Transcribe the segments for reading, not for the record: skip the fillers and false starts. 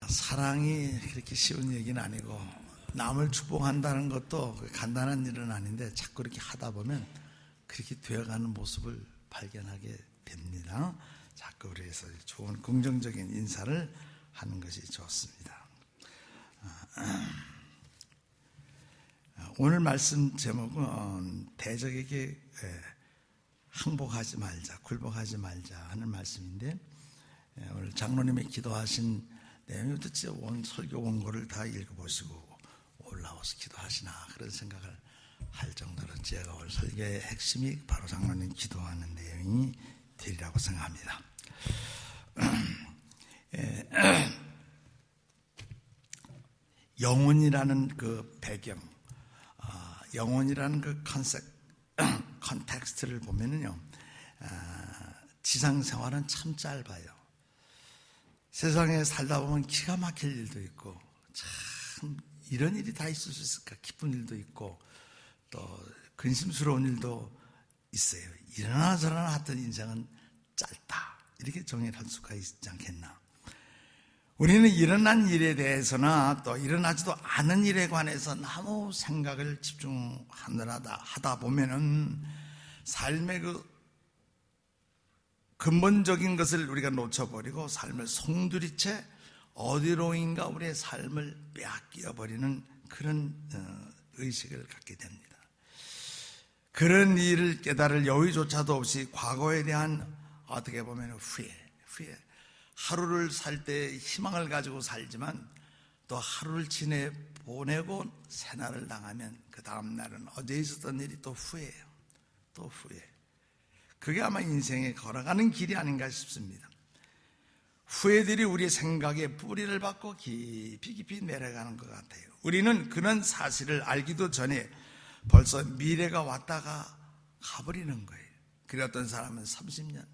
사랑이 그렇게 쉬운 얘기는 아니고 남을 축복한다는 것도 간단한 일은 아닌데 자꾸 이렇게 하다 보면 그렇게 되어가는 모습을 발견하게 됩니다. 자꾸 그래서 좋은 긍정적인 인사를 하는 것이 좋습니다. 오늘 말씀 제목은 대적에게 항복하지 말자, 굴복하지 말자 하는 말씀인데, 오늘 장로님이 기도하신 내용이 도대체 온 설교 원고를 다 읽어보시고 올라와서 기도하시나 그런 생각을 할 정도로 제가 오늘 설교의 핵심이 바로 장로님 기도하는 내용이 되리라고 생각합니다. 영혼이라는 그 배경, 영혼이라는 그 컨텍스트를 보면은요, 지상 생활은 참 짧아요. 세상에 살다 보면 기가 막힐 일도 있고, 참 이런 일이 다 있을 수 있을까? 기쁜 일도 있고, 또 근심스러운 일도 있어요. 이러나 저러나 하던 인생은 짧다, 이렇게 정의를 할 수가 있지 않겠나. 우리는 일어난 일에 대해서나 또 일어나지도 않은 일에 관해서 너무 생각을 집중하다 보면은 삶의 그 근본적인 것을 우리가 놓쳐버리고 삶을 송두리째 어디로인가 우리의 삶을 빼앗겨버리는 그런 의식을 갖게 됩니다. 그런 일을 깨달을 여유조차도 없이 과거에 대한 어떻게 보면 후회, 하루를 살 때 희망을 가지고 살지만 또 하루를 지내 보내고 새날을 당하면 그 다음 날은 어제 있었던 일이 또 후회예요. 또 후회. 그게 아마 인생에 걸어가는 길이 아닌가 싶습니다. 후회들이 우리의 생각에 뿌리를 받고 깊이 내려가는 것 같아요. 우리는 그런 사실을 알기도 전에 벌써 미래가 왔다가 가버리는 거예요. 그래 어떤 사람은 30년,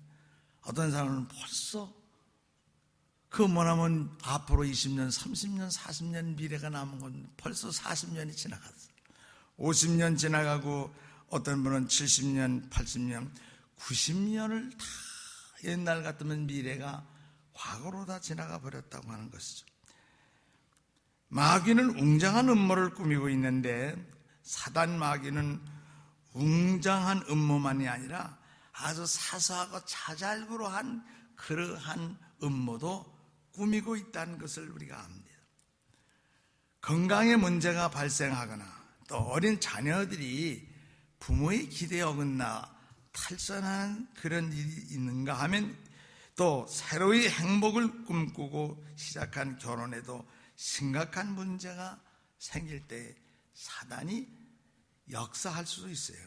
어떤 사람은 벌써 그 뭐냐면 앞으로 20년, 30년, 40년 미래가 남은 건 벌써 40년이 지나갔어. 50년 지나가고 어떤 분은 70년, 80년, 90년을 다 옛날 같으면 미래가 과거로 다 지나가 버렸다고 하는 것이죠. 마귀는 웅장한 음모를 꾸미고 있는데 사단 마귀는 웅장한 음모만이 아니라 아주 사소하고 자잘구로 한 그러한 음모도 꾸미고 있다는 것을 우리가 압니다. 건강에 문제가 발생하거나 또 어린 자녀들이 부모의 기대에 어긋나 탈선하는 그런 일이 있는가 하면 또 새로이 행복을 꿈꾸고 시작한 결혼에도 심각한 문제가 생길 때 사단이 역사할 수도 있어요.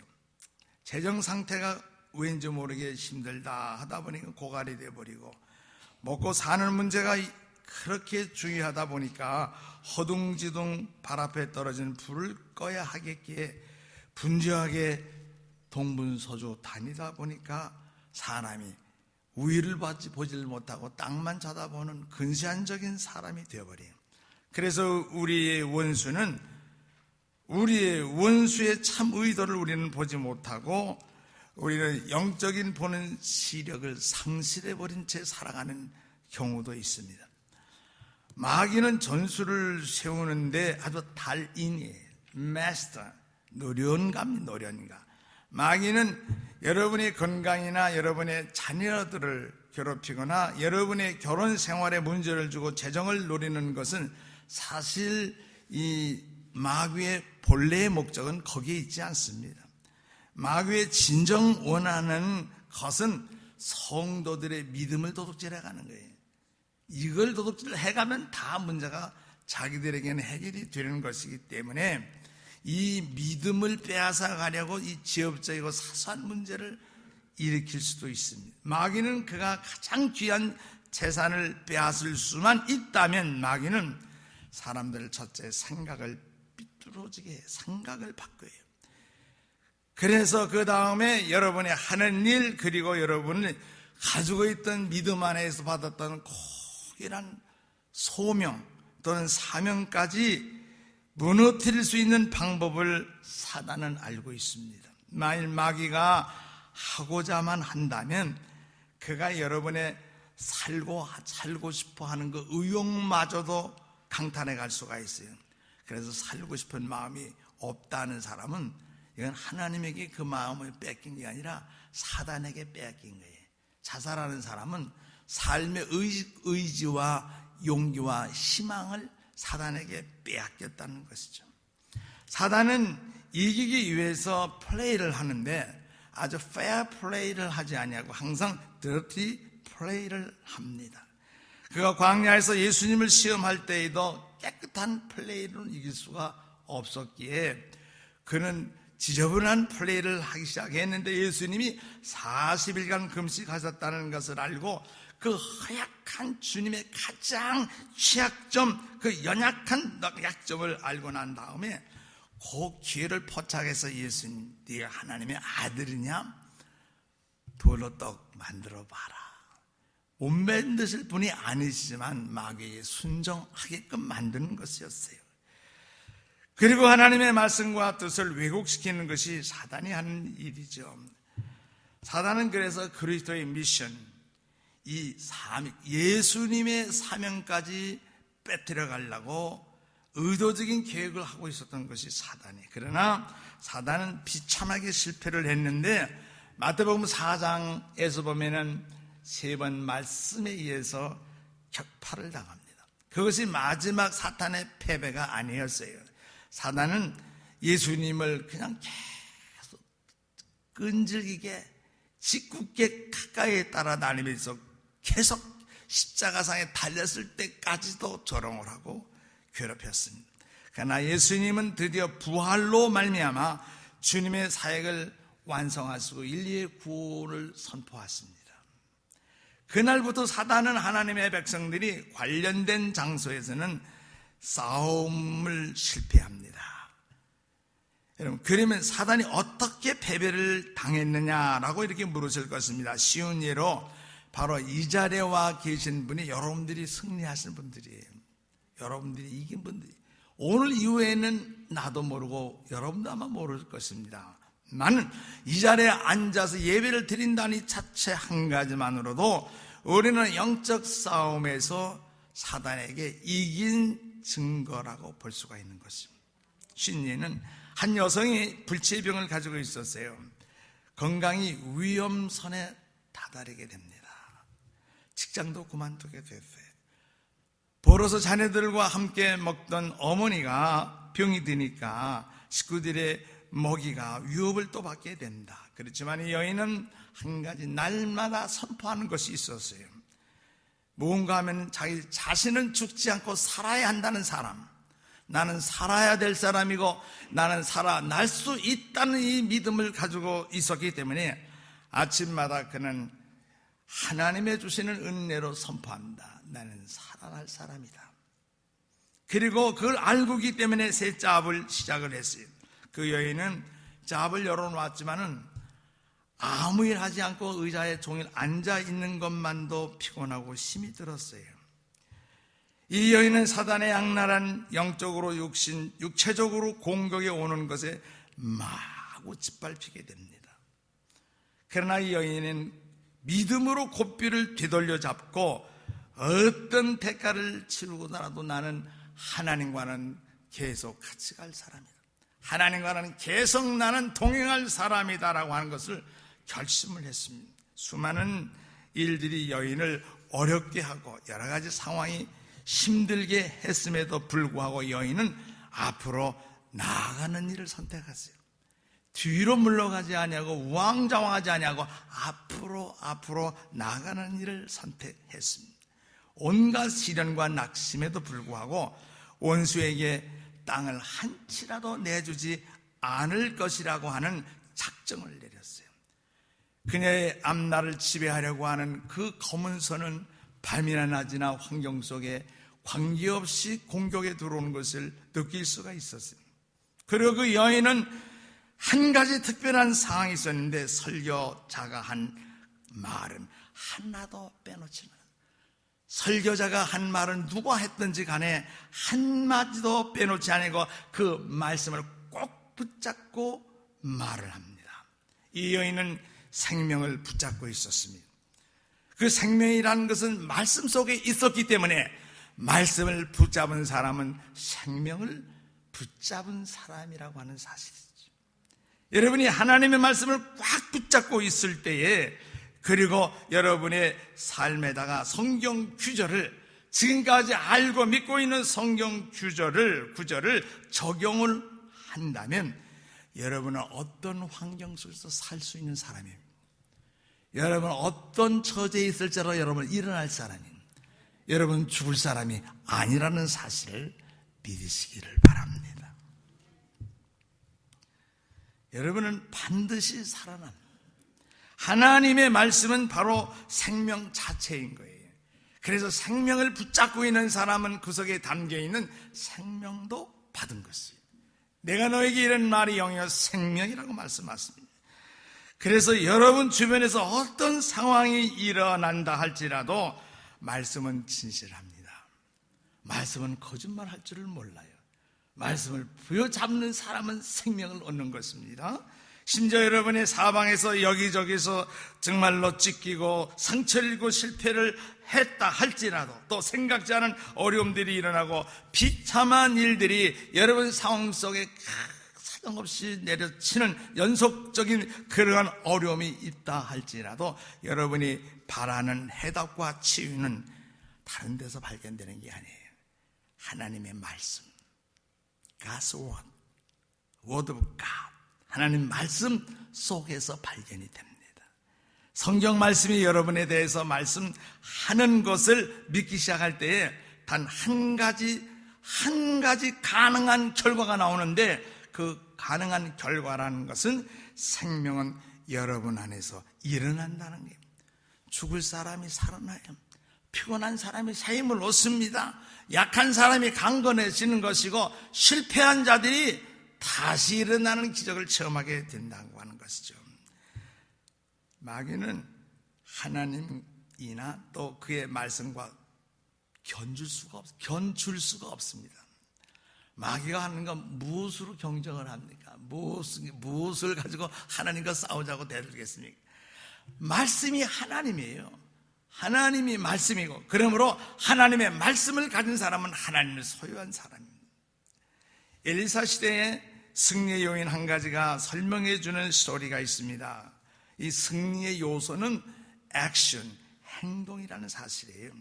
재정 상태가 왠지 모르게 힘들다 하다 보니까 고갈이 돼버리고 먹고 사는 문제가 그렇게 중요하다 보니까 허둥지둥 발 앞에 떨어진 불을 꺼야 하겠기에 분주하게 동분서주 다니다 보니까 사람이 위를 보질 못하고 땅만 쳐다보는 근시안적인 사람이 되어버려요. 그래서 우리의 원수의 참 의도를 우리는 보지 못하고 우리는 영적인 보는 시력을 상실해버린 채 살아가는 경우도 있습니다. 마귀는 전술을 세우는데 아주 달인이에요. 마스터, 노련감. 마귀는 여러분의 건강이나 여러분의 자녀들을 괴롭히거나 여러분의 결혼 생활에 문제를 주고 재정을 노리는 것은 사실 이 마귀의 본래의 목적은 거기에 있지 않습니다. 마귀의 진정 원하는 것은 성도들의 믿음을 도둑질해가는 거예요. 이걸 도둑질 해가면 다 문제가 자기들에게는 해결이 되는 것이기 때문에 이 믿음을 빼앗아 가려고 이 지엽적이고 사소한 문제를 일으킬 수도 있습니다. 마귀는 그가 가장 귀한 재산을 빼앗을 수만 있다면 마귀는 사람들을 첫째 생각을 삐뚤어지게 해요. 생각을 바꿔요. 그래서 그 다음에 여러분의 하는 일 그리고 여러분이 가지고 있던 믿음 안에서 받았던 고귀한 소명 또는 사명까지 무너뜨릴 수 있는 방법을 사단은 알고 있습니다. 만일 마귀가 하고자만 한다면 그가 여러분의 살고 싶어 하는 그 의욕마저도 강탄해 갈 수가 있어요. 그래서 살고 싶은 마음이 없다는 사람은 이건 하나님에게 그 마음을 뺏긴 게 아니라 사단에게 뺏긴 거예요. 자살하는 사람은 삶의 의지와 용기와 희망을 사단에게 빼앗겼다는 것이죠. 사단은 이기기 위해서 플레이를 하는데 아주 페어 플레이를 하지 아니하고 항상 더티 플레이를 합니다. 그가 광야에서 예수님을 시험할 때에도 깨끗한 플레이로는 이길 수가 없었기에 그는 지저분한 플레이를 하기 시작했는데 예수님이 40일간 금식하셨다는 것을 알고 그 허약한 주님의 가장 취약점, 그 연약한 약점을 알고 난 다음에 그 기회를 포착해서 예수님, 네가 하나님의 아들이냐? 돌로 떡 만들어 봐라. 못 만드실 분이 아니시지만 마귀에 순종하게끔 만드는 것이었어요. 그리고 하나님의 말씀과 뜻을 왜곡시키는 것이 사단이 하는 일이죠. 사단은 그래서 그리스도의 미션, 예수님의 사명까지 빼뜨려 가려고 의도적인 계획을 하고 있었던 것이 사단이. 그러나 사단은 비참하게 실패를 했는데 마태복음 4장에서 보면은 3번 말씀에 의해서 격파를 당합니다. 그것이 마지막 사탄의 패배가 아니었어요. 사단은 예수님을 그냥 계속 끈질기게 짓궂게 가까이 따라다니면서 계속 십자가상에 달렸을 때까지도 조롱을 하고 괴롭혔습니다. 그러나 예수님은 드디어 부활로 말미암아 주님의 사역을 완성하시고 인류의 구원을 선포하십니다. 그날부터 사단은 하나님의 백성들이 관련된 장소에서는 싸움을 실패합니다. 여러분, 그러면 사단이 어떻게 패배를 당했느냐라고 이렇게 물으실 것입니다. 쉬운 예로 바로 이 자리에 와 계신 분이 여러분들이 승리하신 분들이에요. 여러분들이 이긴 분들이. 오늘 이후에는 나도 모르고 여러분도 아마 모를 것입니다. 나는 이 자리에 앉아서 예배를 드린다는 자체 한 가지만으로도 우리는 영적 싸움에서 사단에게 이긴 증거라고 볼 수가 있는 것입니다. 신예는 한 여성이 불치병을 가지고 있었어요. 건강이 위험선에 다다르게 됩니다. 직장도 그만두게 됐어요. 벌어서 자녀들과 함께 먹던 어머니가 병이 드니까 식구들의 먹이가 위협을 또 받게 된다. 그렇지만 이 여인은 한 가지 날마다 선포하는 것이 있었어요. 무언가 하면 자기 자신은 죽지 않고 살아야 한다는 사람, 나는 살아야 될 사람이고 나는 살아날 수 있다는 이 믿음을 가지고 있었기 때문에 아침마다 그는 하나님의 주시는 은혜로 선포합니다. 나는 살아날 사람이다. 그리고 그걸 알고 있기 때문에 새 짭을 시작을 했어요. 그 여인은 짭을 열어놓았지만은 아무 일 하지 않고 의자에 종일 앉아 있는 것만도 피곤하고 힘이 들었어요. 이 여인은 사단의 악랄한 영적으로 육체적으로 공격에 오는 것에 마구 짓밟히게 됩니다. 그러나 이 여인은 믿음으로 고삐를 되돌려 잡고 어떤 대가를 치르고나도 나는 하나님과는 계속 같이 갈 사람이다. 하나님과는 계속 나는 동행할 사람이다라고 하는 것을 결심을 했습니다. 수많은 일들이 여인을 어렵게 하고 여러 가지 상황이 힘들게 했음에도 불구하고 여인은 앞으로 나아가는 일을 선택했어요. 뒤로 물러가지 아니하고 우왕좌왕하지 아니하고 앞으로 나아가는 일을 선택했습니다. 온갖 시련과 낙심에도 불구하고 원수에게 땅을 한 치라도 내주지 않을 것이라고 하는 작정을 내렸어요. 그녀의 앞날을 지배하려고 하는 그 검은 선은 밤이나 낮이나 환경 속에 관계없이 공격에 들어오는 것을 느낄 수가 있었어요. 그리고 그 여인은 한 가지 특별한 상황이 있었는데 설교자가 한 말은 하나도 빼놓지 않아요. 설교자가 한 말은 누가 했든지 간에 한마디도 빼놓지 않고 그 말씀을 꼭 붙잡고 말을 합니다. 이 여인은 생명을 붙잡고 있었습니다. 그 생명이라는 것은 말씀 속에 있었기 때문에 말씀을 붙잡은 사람은 생명을 붙잡은 사람이라고 하는 사실이죠. 여러분이 하나님의 말씀을 꽉 붙잡고 있을 때에, 그리고 여러분의 삶에다가 성경 구절을, 지금까지 알고 믿고 있는 성경 구절을 적용을 한다면 여러분은 어떤 환경 속에서 살 수 있는 사람입니다. 여러분 어떤 처지에 있을지라도 여러분 일어날 사람입니다. 여러분 죽을 사람이 아니라는 사실을 믿으시기를 바랍니다. 여러분은 반드시 살아납니다. 하나님의 말씀은 바로 생명 자체인 거예요. 그래서 생명을 붙잡고 있는 사람은 그 속에 담겨있는 생명도 받은 것이에요. 내가 너에게 이런 말이 영이요 생명이라고 말씀하십니다. 그래서 여러분 주변에서 어떤 상황이 일어난다 할지라도 말씀은 진실합니다. 말씀은 거짓말할 줄을 몰라요. 말씀을 부여잡는 사람은 생명을 얻는 것입니다. 심지어 여러분의 사방에서 여기저기서 정말로 찢기고 상처를 입고 실패를 했다 할지라도, 또 생각지 않은 어려움들이 일어나고 비참한 일들이 여러분 상황 속에 사정없이 내려치는 연속적인 그러한 어려움이 있다 할지라도 여러분이 바라는 해답과 치유는 다른 데서 발견되는 게 아니에요. 하나님의 말씀, God's Word, Word of God, 하나님 말씀 속에서 발견이 됩니다. 성경 말씀이 여러분에 대해서 말씀하는 것을 믿기 시작할 때에 단 한 가지 가능한 결과가 나오는데, 그 가능한 결과라는 것은 생명은 여러분 안에서 일어난다는 거예요. 죽을 사람이 살아나요. 피곤한 사람이 새 힘을 얻습니다. 약한 사람이 강건해지는 것이고, 실패한 자들이 다시 일어나는 기적을 체험하게 된다고 하는 것이죠. 마귀는 하나님이나 또 그의 말씀과 견줄 수가 없습니다. 마귀가 하는 건 무엇으로 경쟁을 합니까? 무엇을 가지고 하나님과 싸우자고 대들겠습니까? 말씀이 하나님이에요. 하나님이 말씀이고, 그러므로 하나님의 말씀을 가진 사람은 하나님을 소유한 사람입니다. 엘리사 시대에 승리의 요인 한 가지가 설명해 주는 스토리가 있습니다. 이 승리의 요소는 액션, 행동이라는 사실이에요.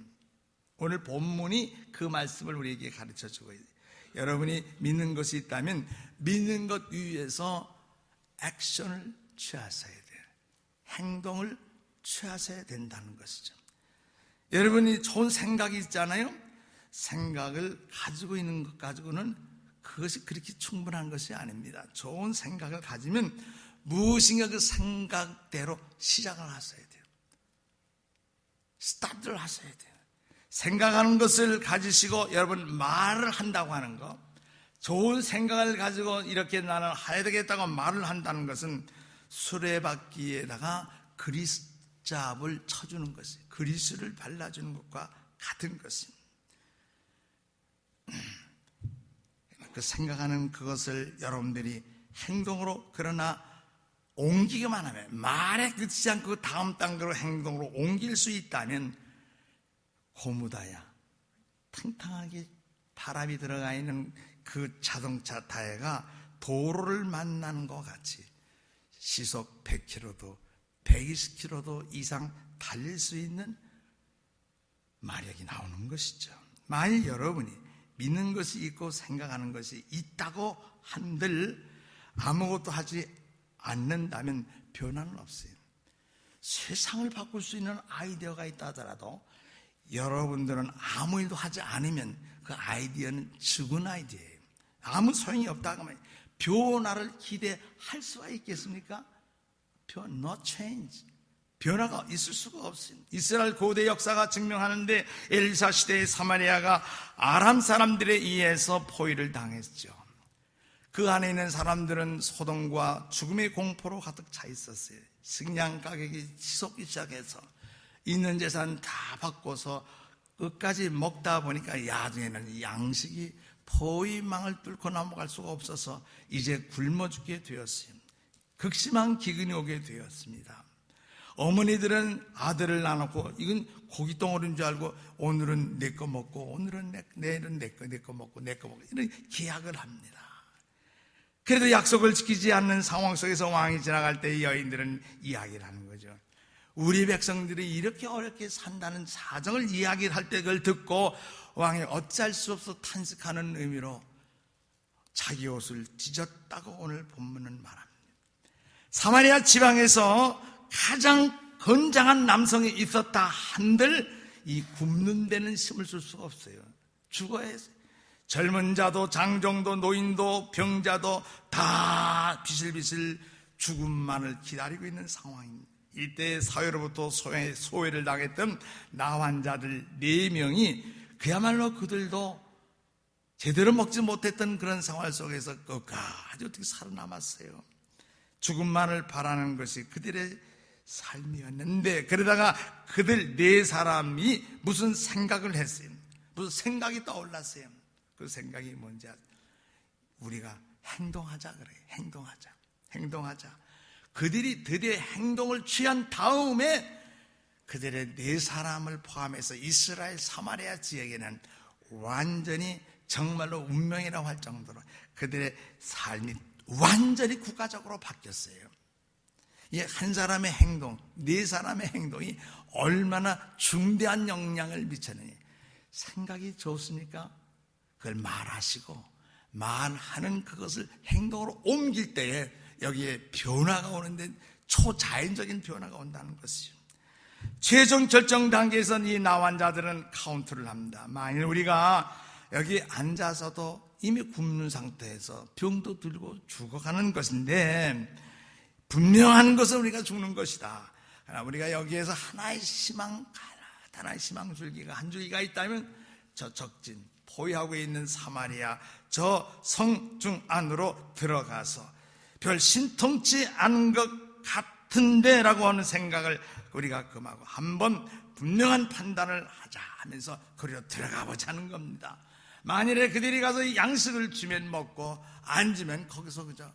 오늘 본문이 그 말씀을 우리에게 가르쳐 주고 있어요. 여러분이 믿는 것이 있다면 믿는 것 위에서 액션을 취하셔야 돼요. 행동을 취하셔야 된다는 것이죠. 여러분이 좋은 생각이 있잖아요. 생각을 가지고 있는 것 가지고는 그것이 그렇게 충분한 것이 아닙니다. 좋은 생각을 가지면 무엇인가 그 생각대로 시작을 하셔야 돼요. 스타트를 하셔야 돼요. 생각하는 것을 가지시고 여러분 말을 한다고 하는 것, 좋은 생각을 가지고 이렇게 나는 해야 되겠다고 말을 한다는 것은 수레바퀴에다가 그리스잡을 쳐주는 것이, 그리스를 발라주는 것과 같은 것입니다. 그 생각하는 그것을 여러분들이 행동으로, 그러나 옮기기만 하면, 말에 그치지 않고 다음 단계로 행동으로 옮길 수 있다면 고무다야, 탕탕하게 바람이 들어가 있는 그 자동차 타이어가 도로를 만나는 것 같이 시속 100km도 120km도 이상 달릴 수 있는 마력이 나오는 것이죠. 만일 여러분이 믿는 것이 있고 생각하는 것이 있다고 한들 아무것도 하지 않는다면 변화는 없어요. 세상을 바꿀 수 있는 아이디어가 있다 하더라도 여러분들은 아무 일도 하지 않으면 그 아이디어는 죽은 아이디어예요. 아무 소용이 없다고 하면 변화를 기대할 수가 있겠습니까? No change. 변화가 있을 수가 없습니다. 이스라엘 고대 역사가 증명하는데 엘리사 시대의 사마리아가 아람 사람들에 의해서 포위를 당했죠. 그 안에 있는 사람들은 소동과 죽음의 공포로 가득 차 있었어요. 식량 가격이 치솟기 시작해서 있는 재산 다 바꿔서 끝까지 먹다 보니까 나중에는 양식이 포위망을 뚫고 넘어갈 수가 없어서 이제 굶어 죽게 되었어요. 극심한 기근이 오게 되었습니다. 어머니들은 아들을 낳아놓고 이건 고기 덩어리인 줄 알고 오늘은 내 거 먹고 오늘은 내일은 내 거 먹고 이런 계약을 합니다. 그래도 약속을 지키지 않는 상황 속에서 왕이 지나갈 때 여인들은 이야기를 하는 거죠. 우리 백성들이 이렇게 어렵게 산다는 사정을 이야기할 때 그걸 듣고 왕이 어찌할 수 없어 탄식하는 의미로 자기 옷을 찢었다고 오늘 본문은 말합니다. 사마리아 지방에서 가장 건장한 남성이 있었다 한들 이 굽는 데는 힘을 쓸 수가 없어요. 죽어야 해서 젊은 자도 장정도 노인도 병자도 다 비실비실 죽음만을 기다리고 있는 상황입니다. 이때 사회로부터 소외를 당했던 나환자들 4명이 그야말로 그들도 제대로 먹지 못했던 그런 생활 속에서 끝까지 어떻게 살아남았어요. 죽음만을 바라는 것이 그들의 삶이었는데, 그러다가 그들 4사람이 무슨 생각을 했어요. 무슨 생각이 떠올랐어요. 그 생각이 뭔지 아세요? 우리가 행동하자 그래요. 행동하자. 그들이 드디어 행동을 취한 다음에 그들의 4사람을 포함해서 이스라엘 사마리아 지역에는 완전히 정말로 운명이라고 할 정도로 그들의 삶이 완전히 국가적으로 바뀌었어요. 이 한 사람의 행동, 4사람의 행동이 얼마나 중대한 영향을 미쳤느냐. 생각이 좋습니까? 그걸 말하시고 말하는 그것을 행동으로 옮길 때에 여기에 변화가 오는데 초자연적인 변화가 온다는 것이죠. 최종 결정 단계에서는 이 나환자들은 카운트를 합니다. 만일 우리가 여기 앉아서도 이미 굶는 상태에서 병도 들고 죽어가는 것인데, 분명한 것은 우리가 죽는 것이다. 그러나 우리가 여기에서 하나의 희망줄기가 한 줄기가 있다면 저 적진 포위하고 있는 사마리아 저 성 중 안으로 들어가서 별 신통치 않은 것 같은데 라고 하는 생각을 우리가 금하고 한번 분명한 판단을 하자 하면서 거기로 들어가 보자는 겁니다. 만일에 그들이 가서 양식을 주면 먹고 안 주면 거기서 그저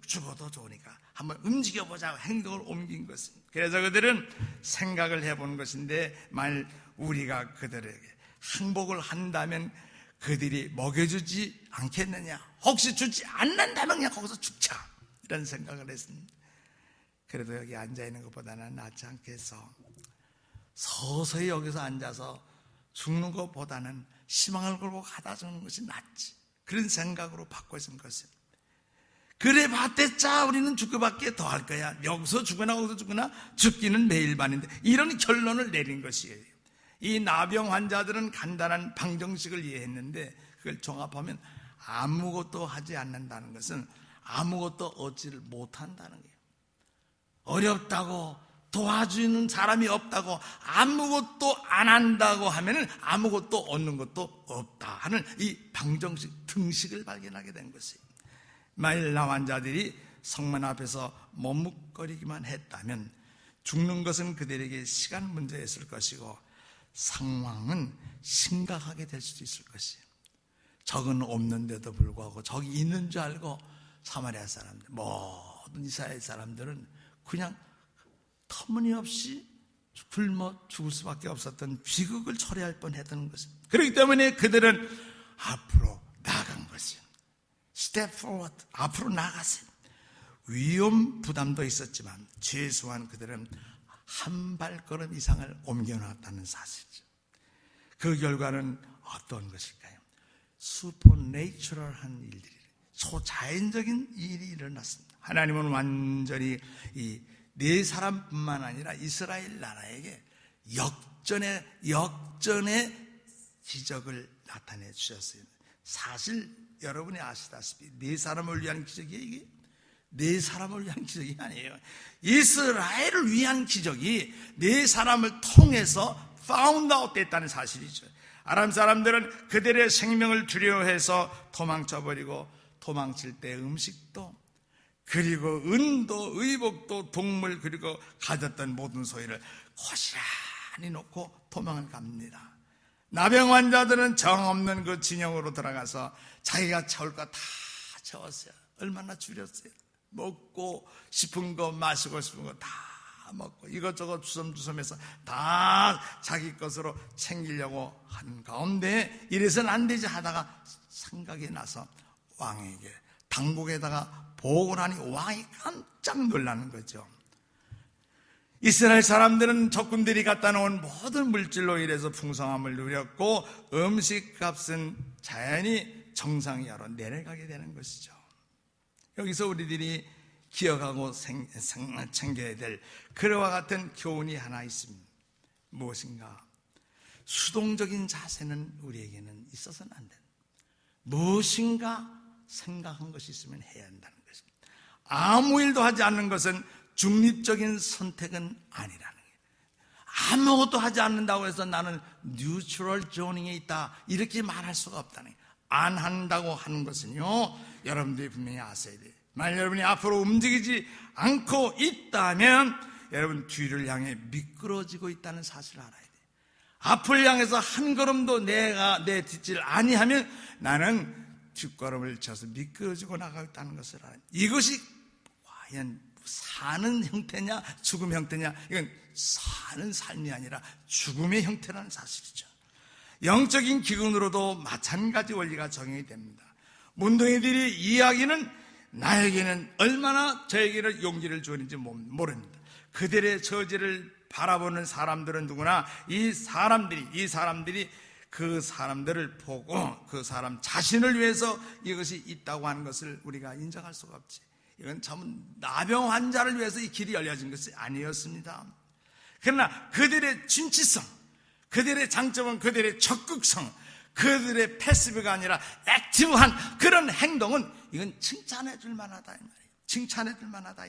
죽어도 좋으니까 한번 움직여보자고 행동을 옮긴 것입니다. 그래서 그들은 생각을 해본 것인데, 만일 우리가 그들에게 항복을 한다면 그들이 먹여주지 않겠느냐, 혹시 주지 않는다면 그냥 거기서 죽자, 이런 생각을 했습니다. 그래도 여기 앉아있는 것보다는 낫지 않겠어. 서서히 여기서 앉아서 죽는 것보다는 희망을 걸고 가다 죽는 것이 낫지, 그런 생각으로 바꿔진 것입니다. 그래 봤댔자 우리는 죽기밖에 더 할 거야. 여기서 죽거나 거기서 죽거나 죽기는 매일 반인데, 이런 결론을 내린 것이에요. 이 나병 환자들은 간단한 방정식을 이해했는데 그걸 종합하면 아무것도 하지 않는다는 것은 아무것도 얻지를 못한다는 거예요. 어렵다고 도와주는 사람이 없다고 아무것도 안 한다고 하면 아무것도 얻는 것도 없다 하는 이 방정식, 등식을 발견하게 된 것이에요. 만일 나환자들이 성문 앞에서 머뭇거리기만 했다면 죽는 것은 그들에게 시간 문제였을 것이고 상황은 심각하게 될 수도 있을 것이에요. 적은 없는데도 불구하고 적이 있는 줄 알고 사마리아 사람들, 모든 이스라엘 사람들은 그냥 터무니없이 굶어 죽을 수밖에 없었던 비극을 초래할 뻔했던 것입니다. 그렇기 때문에 그들은 앞으로 나아간 것이에요. Step forward, 앞으로 나가세요. 위험 부담도 있었지만 최소한 그들은 한 발걸음 이상을 옮겨놨다는 사실이죠. 그 결과는 어떤 것일까요? 슈퍼내추럴한 일들이, 초자연적인 일이 일어났습니다. 하나님은 완전히 이 4사람뿐만 아니라 이스라엘 나라에게 역전의 기적을 나타내 주셨어요. 사실 여러분이 아시다시피 4사람을 위한 기적이 이게 4사람을 위한 기적이 아니에요. 이스라엘을 위한 기적이 4사람을 통해서 found out 됐다는 사실이죠. 아람 사람들은 그들의 생명을 두려워해서 도망쳐버리고, 도망칠 때 음식도 그리고 은도 의복도 동물 그리고 가졌던 모든 소유를 고스란히 놓고 도망을 갑니다. 나병 환자들은 정없는 그 진영으로 들어가서 자기가 채울 거 다 채웠어요. 얼마나 줄였어요. 먹고 싶은 거 마시고 싶은 거 다 먹고 이것저것 주섬주섬해서 다 자기 것으로 챙기려고 하는 가운데 이래서는 안 되지 하다가 생각이 나서 왕에게 당국에다가 보고를 하니 왕이 깜짝 놀라는 거죠. 이스라엘 사람들은 적군들이 갖다 놓은 모든 물질로 인해서 풍성함을 누렸고 음식값은 자연히 정상이하로 내려가게 되는 것이죠. 여기서 우리들이 기억하고 챙겨야 될 그와 같은 교훈이 하나 있습니다. 무엇인가? 수동적인 자세는 우리에게는 있어서는 안 된다. 무엇인가 생각한 것이 있으면 해야 한다는 것입니다. 아무 일도 하지 않는 것은 중립적인 선택은 아니라는 거예요. 아무것도 하지 않는다고 해서 나는 뉴트럴 조닝에 있다 이렇게 말할 수가 없다는 거예요. 안 한다고 하는 것은요, 여러분들이 분명히 아셔야 돼요. 만약 여러분이 앞으로 움직이지 않고 있다면 여러분 뒤를 향해 미끄러지고 있다는 사실을 알아야 돼요. 앞을 향해서 한 걸음도 내가 내 뒷질 아니하면 나는 뒷걸음을 쳐서 미끄러지고 나가고 있다는 것을 알아야 돼요. 이것이 과연 사는 형태냐 죽음 형태냐, 이건 사는 삶이 아니라 죽음의 형태라는 사실이죠. 영적인 기근으로도 마찬가지 원리가 적용이 됩니다. 문둥이들이 이야기는 나에게는 얼마나 저에게는 용기를 주었는지 모릅니다. 그들의 처지를 바라보는 사람들은 누구나 이 사람들이 그 사람들을 보고 그 사람 자신을 위해서 이것이 있다고 하는 것을 우리가 인정할 수가 없지. 이건 참 나병 환자를 위해서 이 길이 열려진 것이 아니었습니다. 그러나 그들의 진취성, 그들의 장점은 그들의 적극성, 그들의 패시브가 아니라 액티브한 그런 행동은 이건 칭찬해 줄 만하다 이 말이에요. 칭찬해 줄 만하다.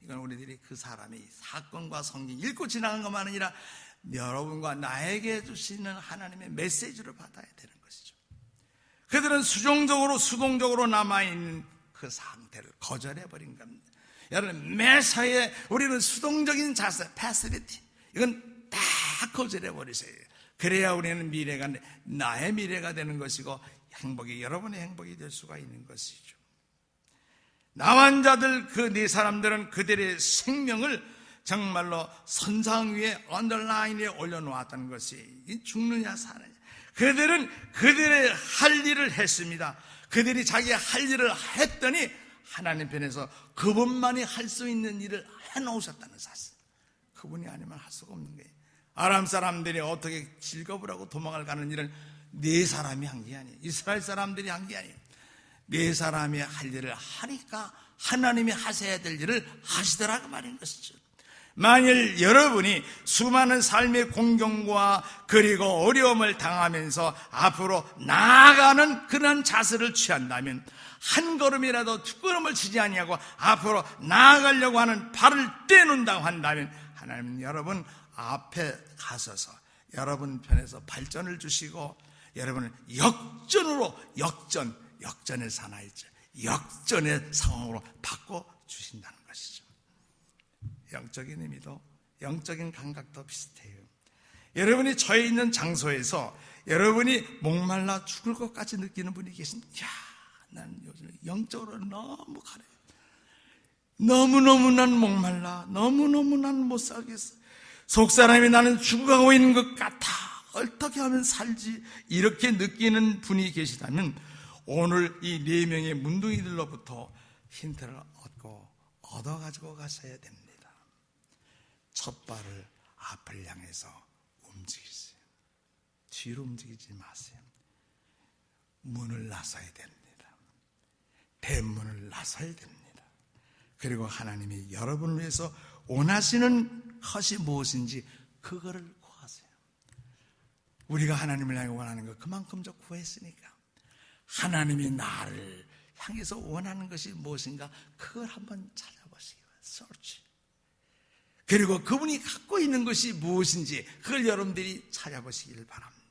이건 우리들이 그 사람이 사건과 성경 읽고 지나간 것만 아니라 여러분과 나에게 주시는 하나님의 메시지를 받아야 되는 것이죠. 그들은 수동적으로 남아있는 그 상태를 거절해버린 겁니다. 여러분, 매사에 우리는 수동적인 자세, 패시비티, 이건 다 거절해버리세요. 그래야 우리는 미래가 나의 미래가 되는 것이고 행복이 여러분의 행복이 될 수가 있는 것이죠. 남한 그 네 사람들은 그들의 생명을 정말로 선상 위에 언더라인에 올려놓았다는 것이 죽느냐 사느냐. 그들은 그들의 할 일을 했습니다. 그들이 자기 할 일을 했더니 하나님 편에서 그분만이 할 수 있는 일을 해놓으셨다는 사실. 그분이 아니면 할 수가 없는 거예요. 아람 사람들이 어떻게 즐거우라고 도망을 가는 일을 네 사람이 한 게 아니에요. 이스라엘 사람들이 한 게 아니에요. 네 사람이 할 일을 하니까 하나님이 하셔야 될 일을 하시더라고 말인 것이죠. 만일 여러분이 수많은 삶의 공경과 그리고 어려움을 당하면서 앞으로 나아가는 그런 자세를 취한다면, 한 걸음이라도 두 걸음을 치지 아니하고 앞으로 나아가려고 하는 발을 떼놓는다고 한다면 하나님은 여러분 앞에 가서서 여러분 편에서 발전을 주시고 여러분을 역전의 사나이죠. 역전의 상황으로 바꿔주신다는 것이죠. 영적인 의미도 영적인 감각도 비슷해요. 여러분이 처해 있는 장소에서 여러분이 목말라 죽을 것까지 느끼는 분이 계십니다. 나는 요즘 영적으로 너무 가래. 너무너무 난 목말라. 너무너무 난 못 살겠어. 속사람이 나는 죽어가고 있는 것 같아. 어떻게 하면 살지? 이렇게 느끼는 분이 계시다면 오늘 이 4명의 문둥이들로부터 힌트를 얻어가지고 가셔야 됩니다. 첫 발을 앞을 향해서 움직이세요. 뒤로 움직이지 마세요. 문을 나서야 됩니다. 대문을 나서야 됩니다. 그리고 하나님이 여러분을 위해서 원하시는 것이 무엇인지 그거를 구하세요. 우리가 하나님을 향해 원하는 것 그만큼 저 구했으니까 하나님이 나를 향해서 원하는 것이 무엇인가 그걸 한번 찾아보시기 바랍니다. search. 그리고 그분이 갖고 있는 것이 무엇인지 그걸 여러분들이 찾아보시길 바랍니다.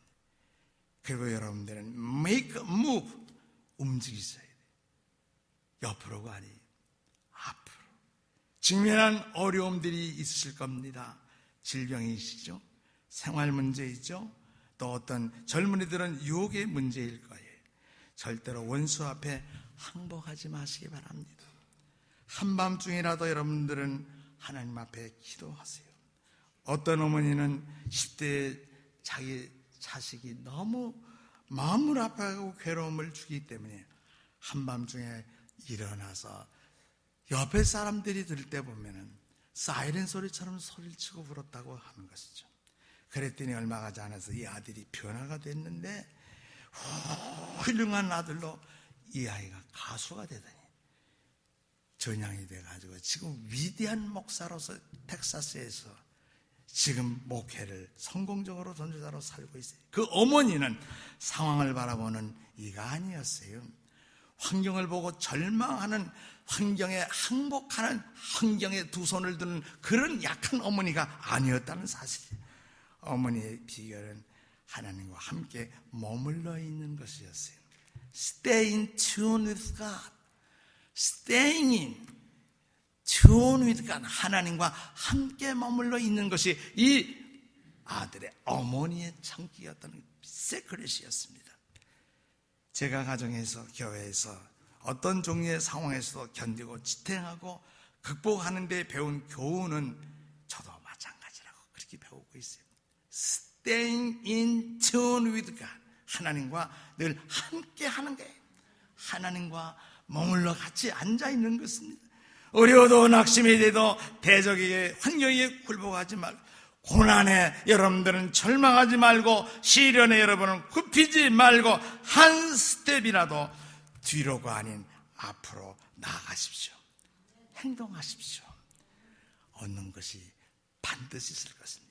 그리고 여러분들은 make a move, 움직이셔야 돼요. 옆으로가 아니에요. 앞으로. 직면한 어려움들이 있으실 겁니다. 질병이시죠? 생활 문제이죠? 또 어떤 젊은이들은 유혹의 문제일 거예요. 절대로 원수 앞에 항복하지 마시기 바랍니다. 한밤중이라도 여러분들은 하나님 앞에 기도하세요. 어떤 어머니는 10대에 자기 자식이 너무 마음을 아파하고 괴로움을 주기 때문에 한밤중에 일어나서 옆에 사람들이 들 때 보면은 사이렌 소리처럼 소리를 치고 울었다고 하는 것이죠. 그랬더니 얼마 가지 않아서 이 아들이 변화가 됐는데 훌륭한 아들로 이 아이가 가수가 되더니 전향이 돼가지고 지금 위대한 목사로서 텍사스에서 지금 목회를 성공적으로 전도자로 살고 있어요. 그 어머니는 상황을 바라보는 이가 아니었어요. 환경을 보고 절망하는, 환경에 항복하는, 환경에 두 손을 드는 그런 약한 어머니가 아니었다는 사실이에요. 어머니의 비결은 하나님과 함께 머물러 있는 것이었어요. Stay in tune with God. Staying in tune with God. 하나님과 함께 머물러 있는 것이 이 아들의 어머니의 창기였다는 세크릿이었습니다. 제가 가정에서, 교회에서 어떤 종류의 상황에서도 견디고 지탱하고 극복하는 데 배운 교훈은 저도 마찬가지라고 그렇게 배우고 있어요. Staying in tune with God. 하나님과 늘 함께 하는 거예요. 하나님과 머물러 같이 앉아있는 것입니다. 어려워도 낙심이 돼도 대적에게, 환경에 굴복하지 말고, 고난에 여러분들은 절망하지 말고, 시련에 여러분은 굽히지 말고 한 스텝이라도 뒤로가 아닌 앞으로 나아가십시오. 행동하십시오. 얻는 것이 반드시 있을 것입니다.